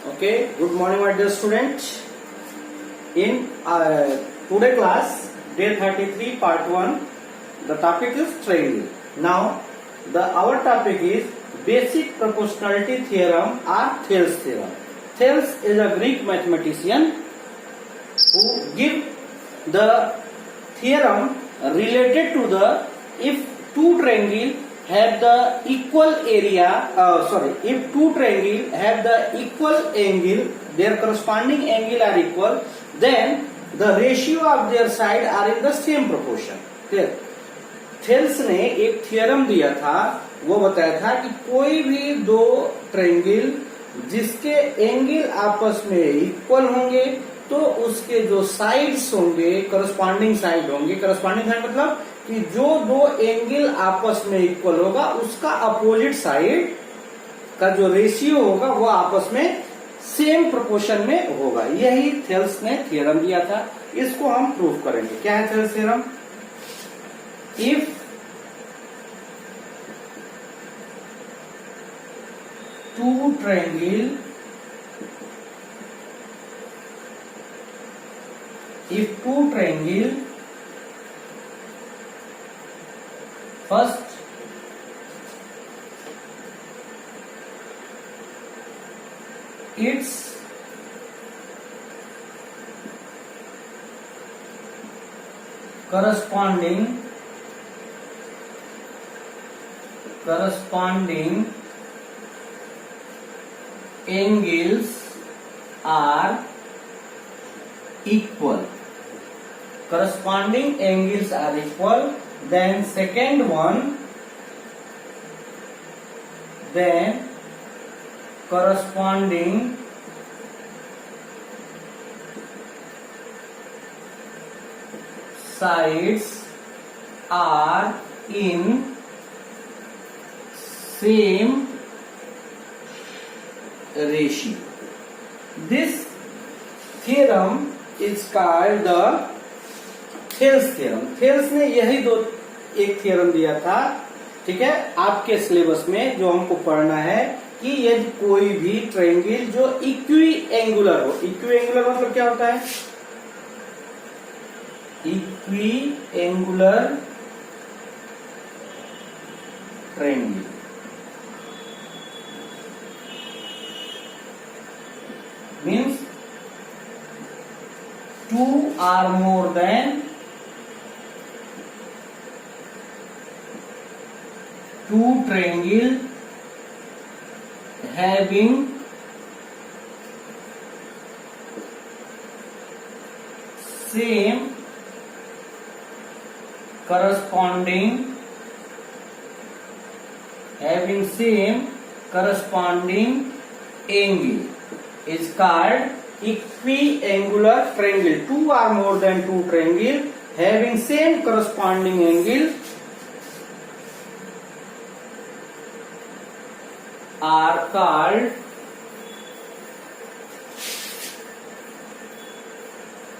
Okay, good morning, my dear students. In today class, day 33, part 1, the topic is triangle. Now, our topic is basic proportionality theorem or Thales theorem. Thales is a Greek mathematician who give the theorem related to the if two triangle have the equal area, if two triangle have the equal angle, their corresponding angle are equal, then the ratio of their side are in the same proportion. Thales ने एक theorem दिया था, वो बताया था कि कोई भी दो ट्रायंगल जिसके एंगल आपस में इक्वल होंगे तो उसके जो साइड्स होंगे करस्पॉन्डिंग साइड होंगे। करस्पॉन्डिंग साइड मतलब कि जो दो एंगल आपस में इक्वल होगा उसका अपोजिट साइड का जो रेशियो होगा वो आपस में सेम प्रोपोर्शन में होगा। यही थेल्स ने थ्योरम दिया था, इसको हम प्रूव करेंगे। क्या है Thales theorem? If two triangle first its corresponding angles are equal. Corresponding angles are equal. Then second one, then corresponding sides are in same ratio. This theorem is called the Thales theorem. Thales ने यही एक theorem दिया था, ठीक है, आपके syllabus में जो हमको पढ़ना है कि यदि कोई भी ट्रायंगल जो इक्वी एंगुलर हो। इक्वी एंगुलर मतलब क्या होता है? Equi angular triangle means two or more than two triangle having same corresponding angle is called equiangular triangle. Two or more than two triangle having same corresponding angle are called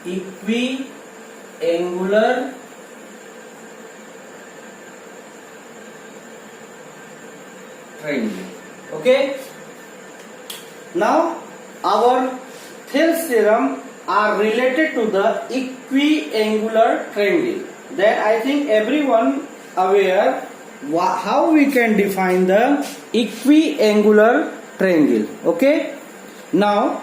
equiangular triangle. Okay, now our Thales theorem are related to the equiangular triangle. Then I think everyone aware how we can define the equiangular triangle. Okay, now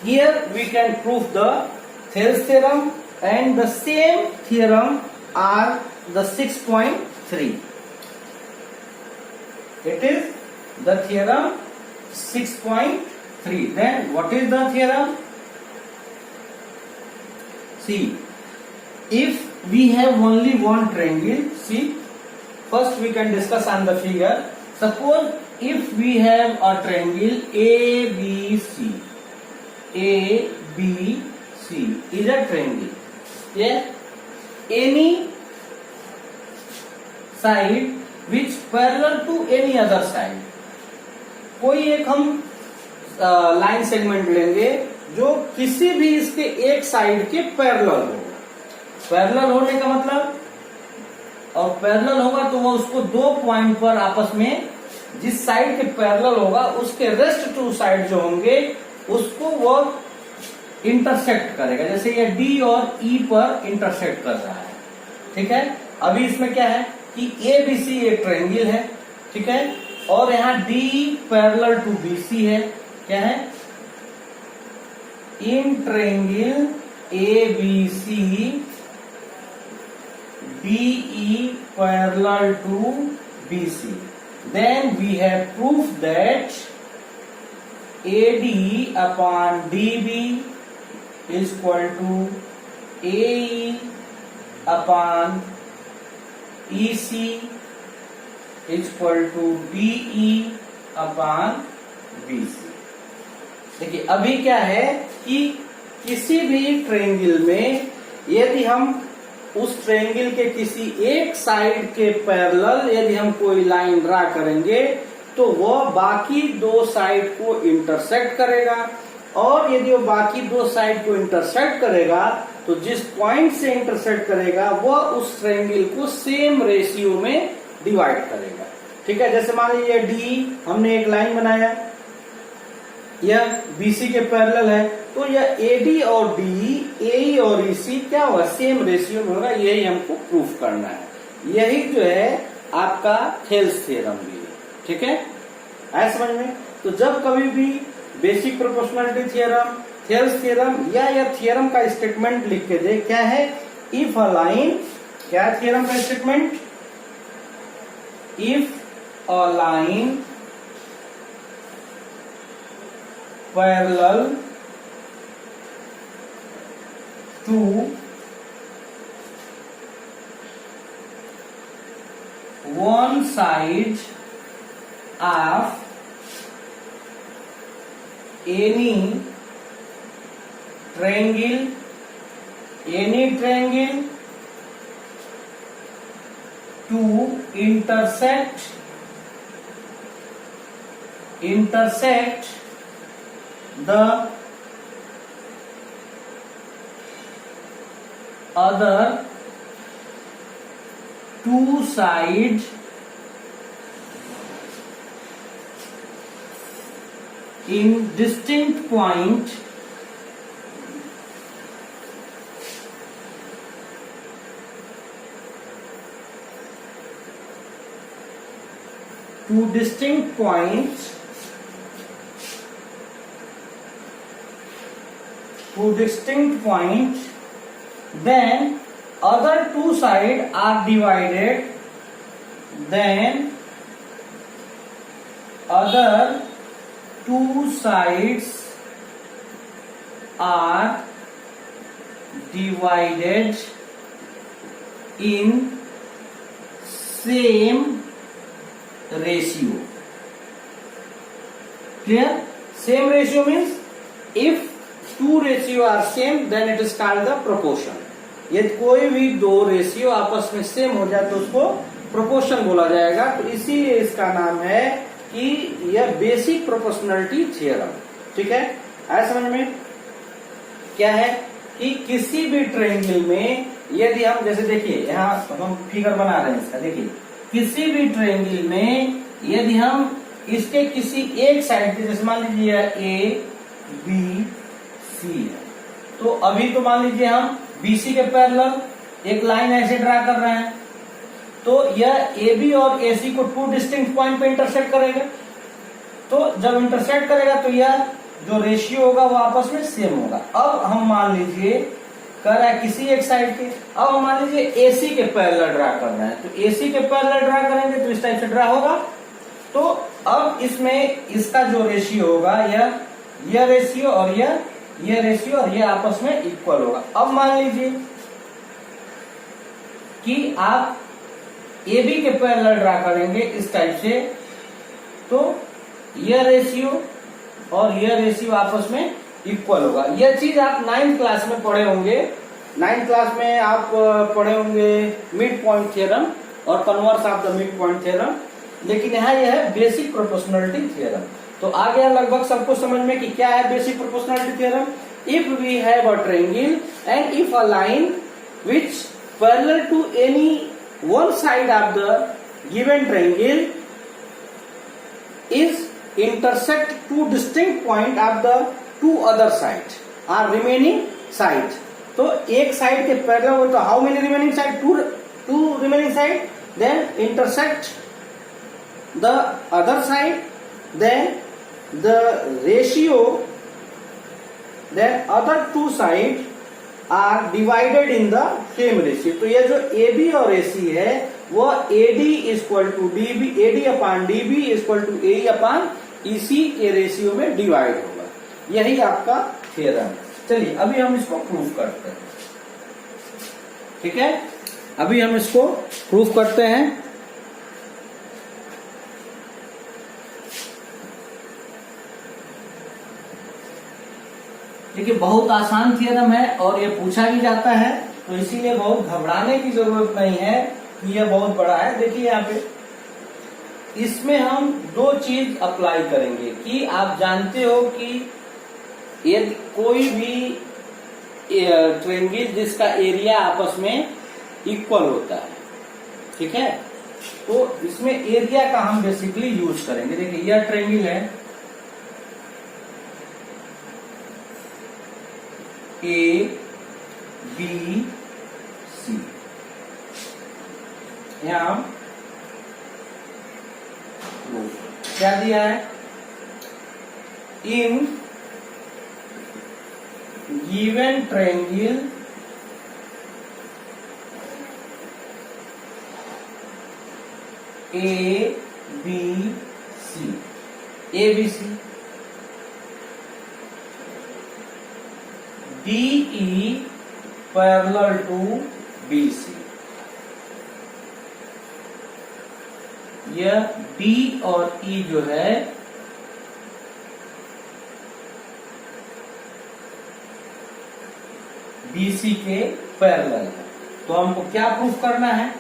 here we can prove the Thales theorem, and the same theorem are the 6.3. It is the theorem 6.3. Then what is the theorem? See, if we have only one triangle, see, first we can discuss on the figure. Suppose if we have a triangle ABC. ABC is a triangle. Yes, any side which parallel to any other side. कोई एक हम line segment लेंगे जो किसी भी इसके एक side के पैरेलल हो। पैरेलल होने का मतलब, और पैरेलल होगा तो वो उसको दो पॉइंट पर आपस में जिस साइड के पैरेलल होगा उसके रेस्ट टू साइड जो होंगे उसको वो इंटरसेक्ट करेगा। जैसे ये डी और ई पर इंटरसेक्ट कर रहा है, ठीक है। अभी इसमें क्या है कि ए बी सी एक ट्रायंगल है, ठीक है, और यहाँ D parallel to B C है। क्या है? In triangle A B C DE parallel to BC. Then we have proof that AD upon DB is equal to AE upon EC is equal to BE upon BC. देखिए अभी क्या है कि किसी भी ट्रायंगल में यदि हम उस ट्रायंगल के किसी एक साइड के पैरेलल यदि हम कोई लाइन ड्रा करेंगे तो वह बाकी दो साइड को इंटरसेक्ट करेगा, और यदि वो बाकी दो साइड को इंटरसेक्ट करेगा तो जिस पॉइंट से इंटरसेक्ट करेगा वह उस ट्रायंगल को सेम रेशियो में डिवाइड करेगा, ठीक है। जैसे मान लीजिए डी हमने एक लाइन बनाया, यह बीसी के पैरेलल है, तो यह एडी और डी, ए और ईसी क्या होगा? सेम रेशियो में होगा। यही हमको प्रूफ करना है। यही जो है आपका थेल्स थ्योरम भी है, ठीक है। आया समझ में? तो जब कभी भी basic proportionality theorem, Thales theorem या थ्योरम का स्टेटमेंट लिख के दे, क्या है? इफ अ लाइन, क्या थ्योरम का statement? If a line parallel to one side of any triangle to intersect the other two sides in distinct point to distinct points then other two sides are divided, then other two sides are divided in same ratio. Clear? Same ratio means if two ratio are same then it is called the proportion. यदि कोई भी दो ratio आपस में same हो जाए तो उसको प्रोपोर्शन बोला जाएगा। तो इसीलिए इसका नाम है कि यह बेसिक प्रोपोर्शनलिटी थ्योरम, ठीक है। ऐसा समझ में? क्या है कि किसी भी ट्रायंगल में यदि हम, जैसे देखिए यहाँ हम फिगर बना रहे हैं इसका, देखिए किसी भी ट्रायंगल में यदि हम इसके किसी एक साइड के, जैसे मान लीजिए ए बी सी है, तो अभी तो मान लीजिए हम बीसी के पैरेलल एक लाइन ऐसे ड्रा कर रहे हैं, तो यह ए बी और ए सी को टू डिस्टिंक्ट पॉइंट पे इंटरसेक्ट करेगा। तो जब इंटरसेक्ट करेगा तो यह जो रेशियो होगा वो आपस में सेम होगा। अब हम मान लीजिए कर रहा है किसी एक साइड के, अब हम मान लीजिए एसी के पैरेलल ड्रा कर रहे हैं, तो एसी के पैरेलल ड्रा करेंगे तो इस टाइप से ड्रा होगा। तो अब इसमें इसका जो रेशियो होगा यह रेशियो और यह रेशियो और यह आपस में इक्वल होगा। अब मान लीजिए कि आप ए बी के पैरेलल ड्रा करेंगे इस टाइप से, तो यह रेशियो और यह रेशियो आपस में इक्वल होगा। यह चीज आप 9th क्लास में पढ़े होंगे। 9th क्लास में आप पढ़े होंगे मिड पॉइंट थ्योरम और converse of the mid point theorem, लेकिन यहाँ यह है बेसिक प्रोपोर्शनलिटी थ्योरम। तो आ गया लगभग सबको समझ में कि क्या है basic proportionality theorem. If we have a triangle and if a line which parallel to any one side of the given triangle is intersect two distinct point of the two other side are remaining side. तो एक side के parallel हो तो how many remaining side, two remaining side, then intersect the other side, then the ratio, then other two side are divided in the same ratio. तो ये जो AB और AC है वो AD equal to DB, AD upon DB equal to AE upon EC के ratio में divide होगा. यही आपका थ्योरम है. चलिए अभी हम इसको प्रूव करते हैं. ठीक है, अभी हम इसको प्रूव करते हैं. देखिए बहुत आसान थ्योरम है और ये पूछा भी जाता है, तो इसीलिए बहुत घबराने की जरूरत नहीं है कि यह बहुत बड़ा है. देखिए यहाँ पे इसमें हम दो चीज अप्लाई करेंगे कि आप जानते हो कि यदि कोई भी ट्रायंगल जिसका एरिया आपस में इक्वल होता है, ठीक है, तो इसमें एरिया का हम बेसिकली यूज करेंगे. देखिए यह ट्रायंगल है ABC, यहां क्या दिया है, in given triangle ABC DE parallel to BC. यह D और E जो है BC के पैरेलल है. तो हमको क्या प्रूफ करना है,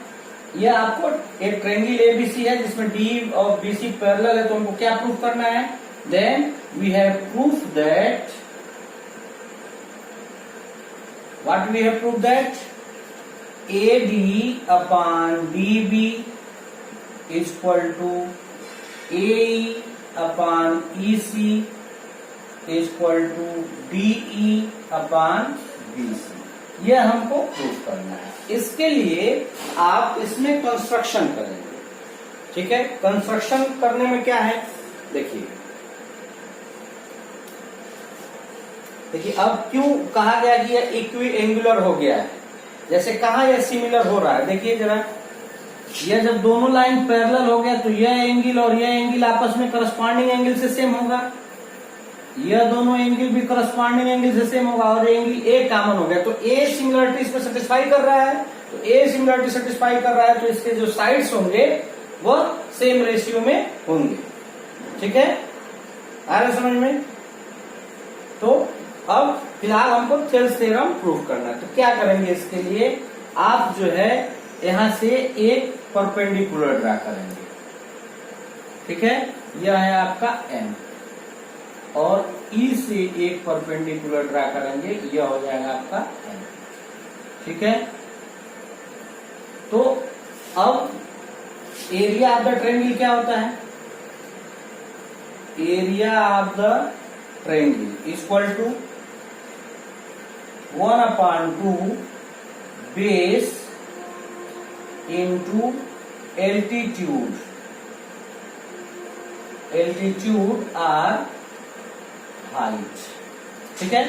यह आपको एक ट्रायंगल ABC है जिसमें D और BC पैरेलल है, तो हमको क्या प्रूफ करना है, then we have proof that, what we have proved that AD upon DB is equal to AE upon EC is equal to DE upon BC. यह हमको प्रूव करना है. इसके लिए आप इसमें कंस्ट्रक्शन करेंगे. ठीक है, कंस्ट्रक्शन करने में क्या है, देखिए अब क्यों कहा गया कि यह इक्वी एंगुलर हो गया है, जैसे कहा यह सिमिलर हो रहा है. देखिए जरा, यह जब दोनों लाइन पैरेलल हो गया तो यह एंगल और यह एंगल आपस में करस्पॉन्डिंग एंगल से सेम होगा, यह दोनों एंगल भी करस्पॉन्डिंग एंगल से सेम होगा और एंगल ए कॉमन हो गया. तो ए सिमिलरिटी इसमें सेटिस्फाई कर रहा है, तो ए सिमिलरिटी सेटिस्फाई कर रहा है तो इसके जो साइड्स होंगे वह सेम रेशियो में होंगे. ठीक है, आ रहा समझ में. तो अब फिलहाल हमको थेल्स थ्योरम प्रूव करना है. तो क्या करेंगे, इसके लिए आप जो है यहां से एक परपेंडिकुलर ड्रा करेंगे. ठीक है, यह है आपका M और E से एक परपेंडिकुलर ड्रा करेंगे, यह हो जाएगा आपका M. ठीक है, तो अब एरिया ऑफ द ट्रायंगल क्या होता है, area of the triangle equal to 1/2 base into altitude or height. ठीक है,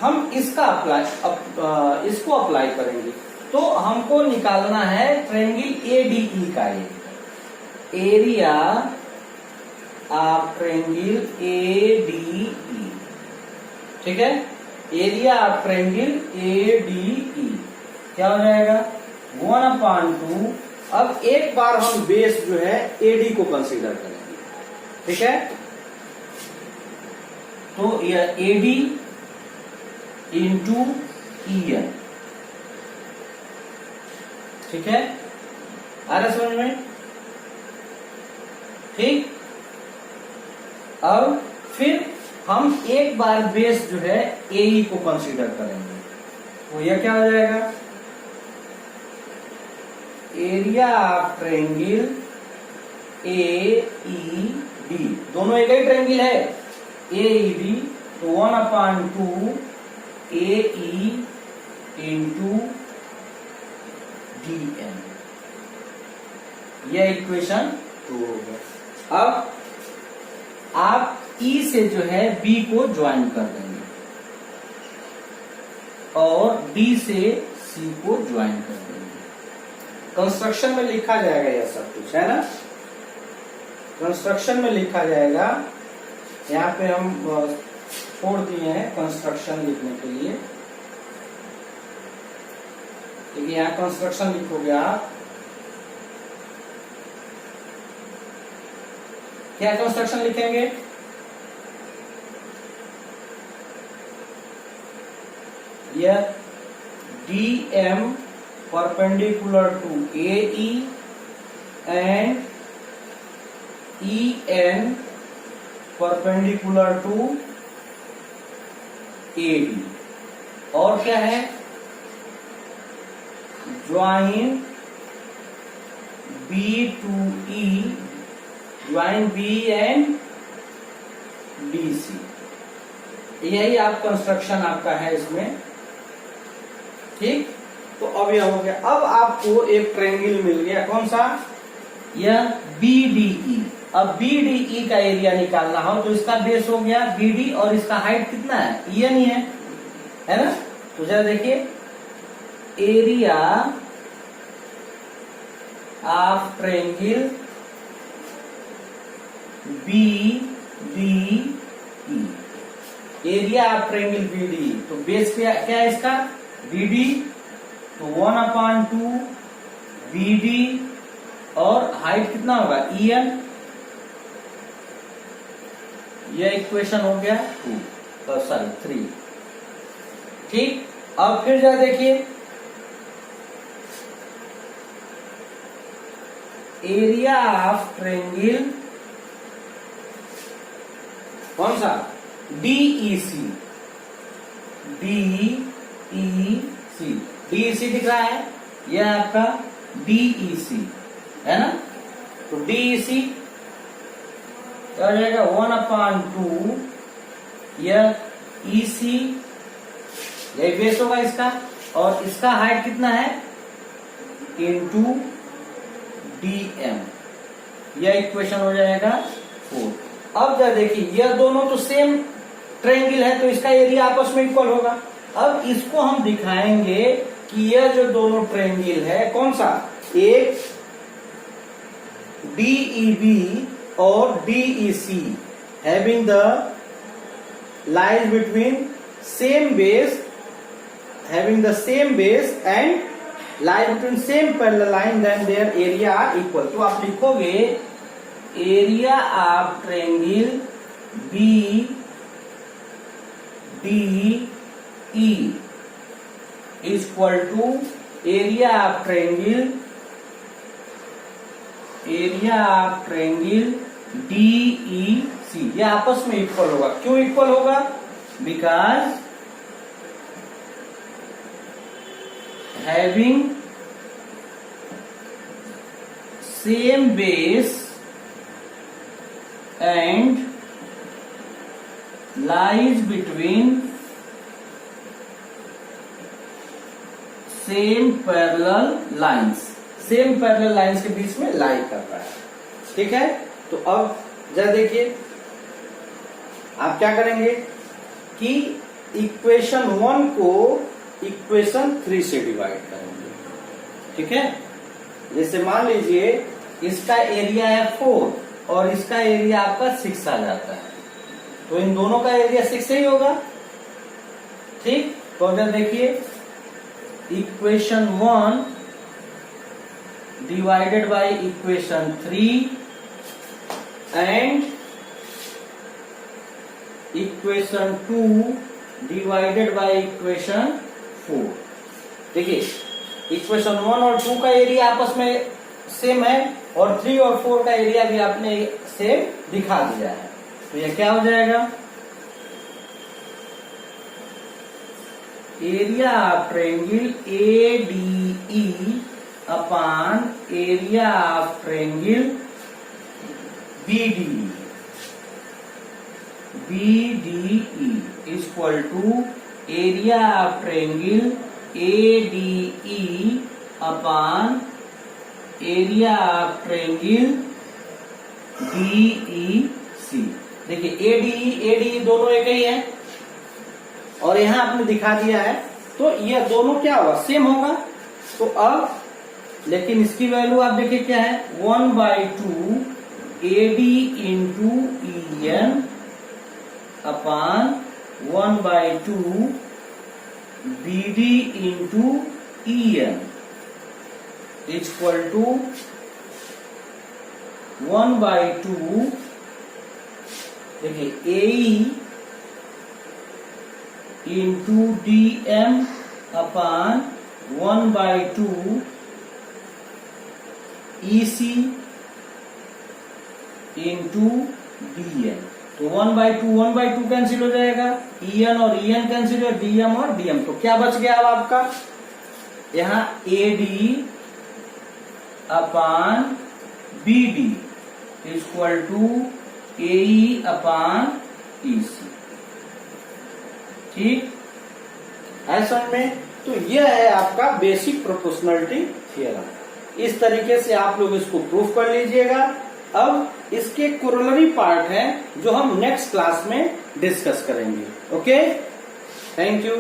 हम इसको अप्लाई करेंगे. तो हमको निकालना है ट्रायंगल ADE का एरिया ऑफ ट्रायंगल ADE. ठीक है, एरिया ऑफ ट्रायंगल ADE क्या हो जाएगा, 1/2. अब एक बार हम बेस जो है AD को कंसीडर करेंगे. ठीक है, तो यह AD इंटू EN. ठीक है, आ रहा समझ में. ठीक, अब फिर हम एक बार बेस जो है AE को कंसीडर करेंगे, तो यह क्या हो जाएगा, area of triangle AE D, दोनों एक ही ट्रायंगल है, AED, तो 1/2 AE इंटू DM, यह इक्वेशन 2 हो गया। अब आप E से जो है B को ज्वाइन कर देंगे और D से C को ज्वाइन कर देंगे। कंस्ट्रक्शन में लिखा जाएगा यह सब कुछ, है ना, कंस्ट्रक्शन में लिखा जाएगा। यहाँ पे हम छोड़ दिए हैं कंस्ट्रक्शन लिखने के लिए, देखिए यहाँ कंस्ट्रक्शन लिखोगे आप, क्या कंस्ट्रक्शन लिखेंगे, यह DM perpendicular to AE and EN perpendicular to AD, और क्या है, join B to E, join B and DC, यही आप कंस्ट्रक्शन आपका है इसमें, ठीक। तो अब यह हो गया। अब आपको एक ट्रायंगल मिल गया, कौन सा, यह BDE। अब BDE का एरिया निकालना हो तो इसका बेस हो गया BD और इसका हाइट कितना है, EN ही है ना। तो जरा देखिए, area of triangle BDE, area of triangle BDE, तो बेस क्या है इसका, BD, तो 1/2 BD और हाइट कितना होगा, EN, यह इक्वेशन हो गया 3, ठीक। अब फिर जरा देखिए, एरिया ऑफ ट्रायंगल कौन सा, DEC, DEC दिख रहा है, यह आपका DEC है ना। तो DEC क्या हो जाएगा, 1/2 यह EC, यही बेस होगा इसका, और इसका हाइट कितना है, इंटू DM, यह इक्वेशन हो जाएगा 4। अब जरा देखिए, यह दोनों तो सेम ट्रायंगल है तो इसका एरिया आपस में इक्वल होगा। अब इसको हम दिखाएंगे कि यह जो दोनों ट्रायंगल है कौन सा, एक DEB और DEC having the lines between same base, having the same base and lie between same parallel line, then their area are equal। तो आप लिखोगे area of triangle BDE is equal to area of triangle DEC, ये आपस में equal होगा। क्यों equal होगा, because having same base and lies between same parallel lines, same parallel lines के बीच में लाई कर रहा है, ठीक है। तो अब जरा देखिए, आप क्या करेंगे कि इक्वेशन 1 को इक्वेशन 3 से डिवाइड करेंगे, ठीक है। जैसे मान लीजिए इसका एरिया है 4 और इसका एरिया आपका 6 आ जाता है, तो इन दोनों का एरिया 6 ही होगा, ठीक। तो अगर देखिए equation 1 divided by equation 3 and equation 2 divided by equation 4। देखिए इक्वेशन 1 और 2 का एरिया आपस में सेम है और 3 और 4 का एरिया भी आपने सेम दिखा दिया है, तो ये क्या हो जाएगा, area of triangle ADE upon area of triangle BDE, BDE equal to area of triangle ADE upon area of triangle DEC। देखिए ADE दोनों एक ही है और यहां आपने दिखा दिया है, तो ये दोनों क्या होगा, सेम होगा। तो अब लेकिन इसकी वैल्यू आप देखिए क्या है, 1/2 AD into EN upon 1/2 BD into EN equal to 1/2 देखिए AE into DM upon 1/2 EC into DN। तो 1/2 कैंसिल हो जाएगा, EN और EN कैंसिल हो, DM और DM। तो क्या बच गया अब आपका, यहां AD upon BD equal to AE upon EC। ठीक है समझ में। तो यह है आपका बेसिक प्रोपोर्शनलिटी थ्योरम। इस तरीके से आप लोग इसको प्रूफ कर लीजिएगा। अब इसके कोरोलरी पार्ट है जो हम नेक्स्ट क्लास में डिस्कस करेंगे। Okay, thank you.